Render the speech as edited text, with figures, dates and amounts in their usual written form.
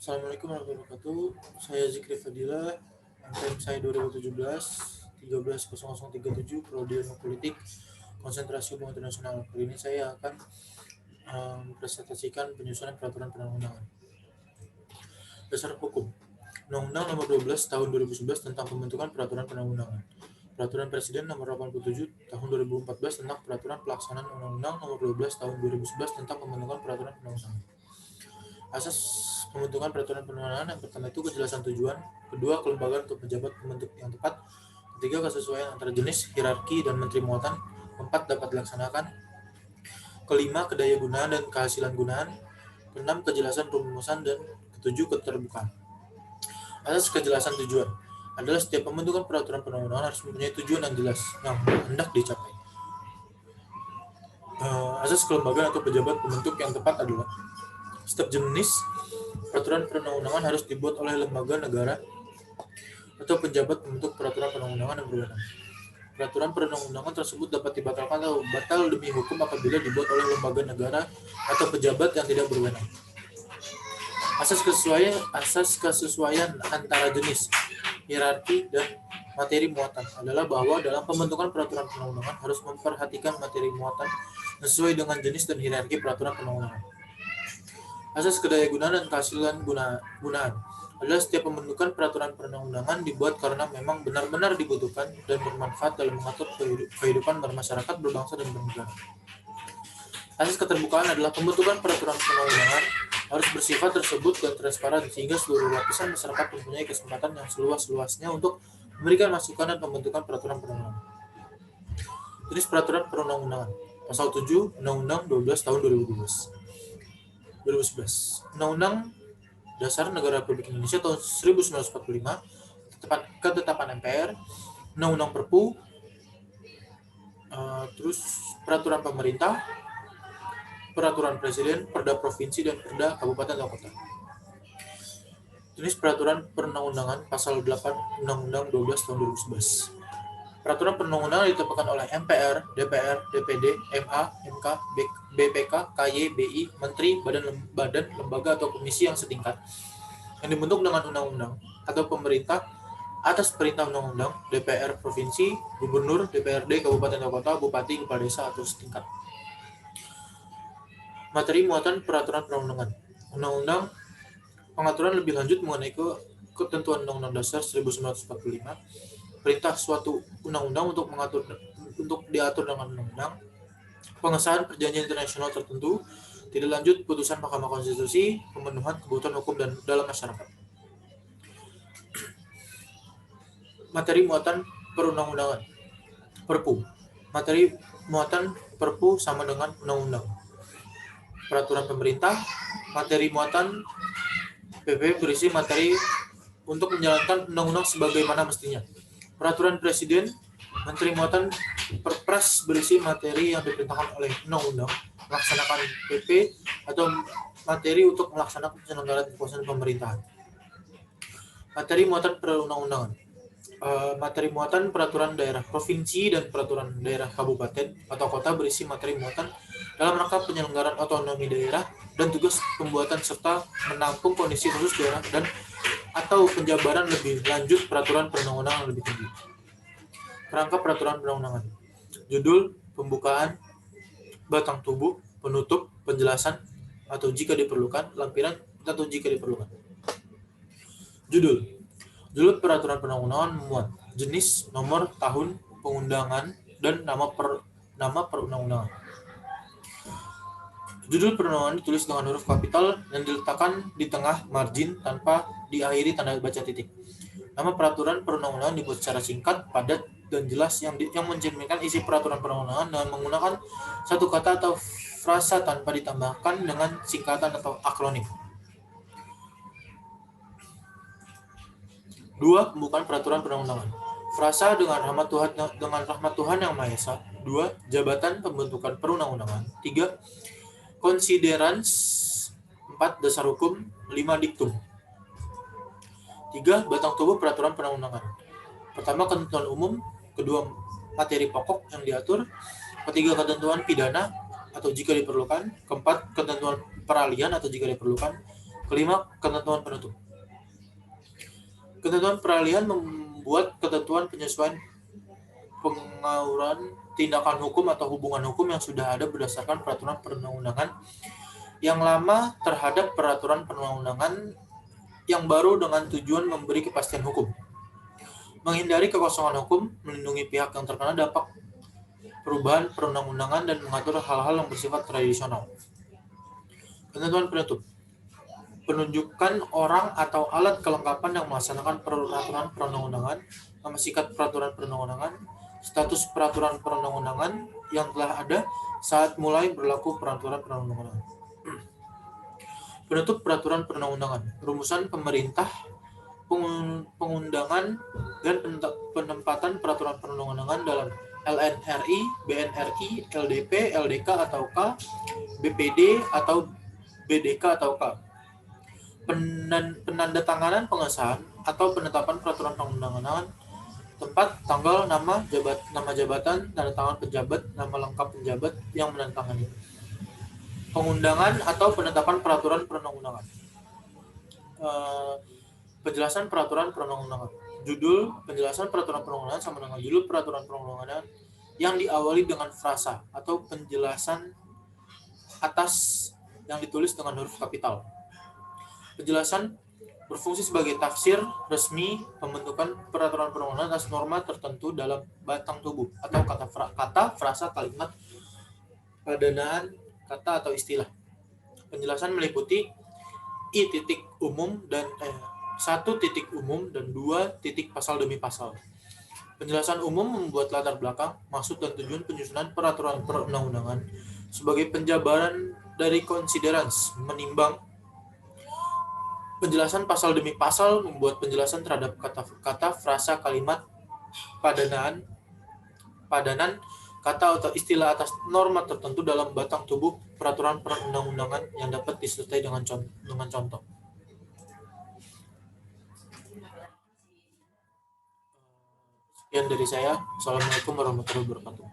Assalamualaikum warahmatullahi wabarakatuh. Saya Zikri Fadila, NPM saya 2017 130037 Prodi Ilmu Politik Konsentrasi Hubungan Internasional. Kali ini saya akan mempresentasikan penyusunan peraturan perundang-undangan. Dasar hukum. Undang-Undang Nomor 12 Tahun 2011 tentang pembentukan peraturan perundang-undangan. Peraturan Presiden Nomor 87 Tahun 2014 tentang peraturan pelaksanaan Undang-Undang Nomor 12 Tahun 2011 tentang pembentukan peraturan perundang-undangan. Asas pembentukan peraturan perundang-undangan yang pertama itu kejelasan tujuan, kedua kelembagaan untuk pejabat pembentuk yang tepat, ketiga kesesuaian antara jenis, hierarki, dan menteri muatan, keempat dapat dilaksanakan, kelima kedayagunaan dan kehasilan gunaan, keenam kejelasan rumusan, dan ketujuh keterbukaan. Asas kejelasan tujuan adalah setiap pembentukan peraturan perundang-undangan harus mempunyai tujuan yang jelas yang hendak dicapai. Asas kelembagaan atau pejabat pembentuk yang tepat adalah setiap jenis peraturan perundang-undangan harus dibuat oleh lembaga negara atau pejabat pembentuk peraturan perundang-undangan yang berwenang. Peraturan perundang-undangan tersebut dapat dibatalkan atau batal demi hukum apabila dibuat oleh lembaga negara atau pejabat yang tidak berwenang. Asas kesesuaian antara jenis, hierarki, dan materi muatan adalah bahwa dalam pembentukan peraturan perundang-undangan harus memperhatikan materi muatan sesuai dengan jenis dan hierarki peraturan perundang-undangan. Asas kedayagunaan dan kehasilan gunaan adalah setiap pembentukan peraturan perundang-undangan dibuat karena memang benar-benar dibutuhkan dan bermanfaat dalam mengatur kehidupan bermasyarakat, berbangsa, dan bernegara. Asas keterbukaan adalah pembentukan peraturan perundang-undangan harus bersifat tersebut dan transparan sehingga seluruh lapisan masyarakat mempunyai kesempatan yang seluas-luasnya untuk memberikan masukan dan pembentukan peraturan perundang-undangan. Jenis peraturan perundang-undangan. Pasal 7 Undang-Undang 12 Tahun 2011. Undang-Undang Dasar Negara Republik Indonesia tahun 1945, ketetapan MPR, Undang-Undang Perpu, terus peraturan pemerintah, peraturan presiden, perda provinsi, dan perda kabupaten atau kota. Jenis peraturan perundang-undangan pasal 8 Undang-Undang 12 tahun 2011. Peraturan perundang-undangan ditetapkan oleh MPR, DPR, DPD, MA, MK, BPK, KY, BI, Menteri, badan, lembaga, atau komisi yang setingkat, yang dibentuk dengan undang-undang atau pemerintah atas perintah undang-undang, DPR provinsi, gubernur, DPRD, kabupaten atau kota, bupati, kepala desa, atau setingkat. Materi muatan peraturan perundang-undangan. Undang-undang pengaturan lebih lanjut mengenai ketentuan Undang-Undang Dasar 1945. Perintah suatu undang-undang untuk diatur dengan undang-undang, pengesahan perjanjian internasional tertentu, tidak lanjut putusan Mahkamah Konstitusi, pemenuhan kebutuhan hukum dan dalam masyarakat. Materi muatan perundang-undangan. Perpu. Materi muatan Perpu sama dengan undang-undang. Peraturan pemerintah. Materi muatan PP berisi materi untuk menjalankan undang-undang sebagaimana mestinya. Peraturan Presiden, Menteri Muatan Perpres berisi materi yang diperintahkan oleh undang-undang, melaksanakan PP, atau materi untuk melaksanakan penyelenggaraan kekuasaan pemerintahan. Materi muatan perundang-undangan. Materi muatan peraturan daerah provinsi dan peraturan daerah kabupaten atau kota berisi materi muatan dalam rangka penyelenggaraan otonomi daerah dan tugas pembuatan serta menampung kondisi khusus daerah dan atau penjabaran lebih lanjut peraturan perundang-undangan lebih tinggi. Kerangka peraturan perundang-undangan. Judul, pembukaan, batang tubuh, penutup, penjelasan, atau jika diperlukan, lampiran, atau jika diperlukan. Judul. Judul peraturan perundang-undangan memuat jenis, nomor, tahun, pengundangan, dan nama perundang-undangan. Judul perundang-undangan ditulis dengan huruf kapital dan diletakkan di tengah margin tanpa diakhiri tanda baca titik. Nama peraturan perundang-undangan dibuat secara singkat, padat, dan jelas yang mencerminkan isi peraturan perundang-undangan dengan menggunakan satu kata atau frasa tanpa ditambahkan dengan singkatan atau akronim. 2. Pembukaan peraturan perundang-undangan. Frasa dengan rahmat Tuhan yang Maha Esa. 2. Jabatan pembentukan perundang-undangan. 3. Konsiderans. 4. Dasar hukum. 5. Diktum. 3. Batang tubuh peraturan perundang-undangan. Pertama, ketentuan umum. Kedua, materi pokok yang diatur. Ketiga, ketentuan pidana atau jika diperlukan. Keempat, ketentuan peralihan atau jika diperlukan. Kelima, ketentuan penutup. Ketentuan peralihan membuat ketentuan penyesuaian pengauran tindakan hukum atau hubungan hukum yang sudah ada berdasarkan peraturan perundang-undangan yang lama terhadap peraturan perundang-undangan yang baru dengan tujuan memberi kepastian hukum, menghindari kekosongan hukum, melindungi pihak yang terkena dampak perubahan perundang-undangan, dan mengatur hal-hal yang bersifat tradisional. Ketentuan penutup. Penunjukan orang atau alat kelengkapan yang melaksanakan peraturan perundang-undangan, nama sikat peraturan perundang-undangan, status peraturan perundang-undangan yang telah ada saat mulai berlaku peraturan perundang-undangan. Penutup peraturan perundang-undangan. Rumusan pemerintah, pengundangan, dan penempatan peraturan perundang-undangan dalam LNRI, BNRI, LDP, LDK atau K, BPD atau BDK atau K. Penandatanganan pengesahan atau penetapan peraturan perundang-undangan, tempat, tanggal, nama jabatan, tanda tangan pejabat, nama lengkap pejabat yang menandatangani. Pengundangan atau penetapan peraturan perundang-undangan. Penjelasan peraturan perundang-undangan. Judul penjelasan peraturan perundang-undangan sama dengan judul peraturan perundang-undangan yang diawali dengan frasa atau penjelasan atas yang ditulis dengan huruf kapital. Penjelasan berfungsi sebagai tafsir resmi pembentukan peraturan perundang-undangan atas norma tertentu dalam batang tubuh atau kata, frasa, kalimat, padanaan, kata atau istilah. Penjelasan meliputi titik umum dan 1 titik umum dan 2 titik pasal demi pasal. Penjelasan umum membuat latar belakang, maksud dan tujuan penyusunan peraturan perundang-undangan sebagai penjabaran dari considerance menimbang. Penjelasan pasal demi pasal membuat penjelasan terhadap kata, frasa, kalimat, padanan, kata atau istilah atas norma tertentu dalam batang tubuh peraturan perundang-undangan yang dapat disertai dengan contoh. Sekian dari saya. Assalamualaikum warahmatullahi wabarakatuh.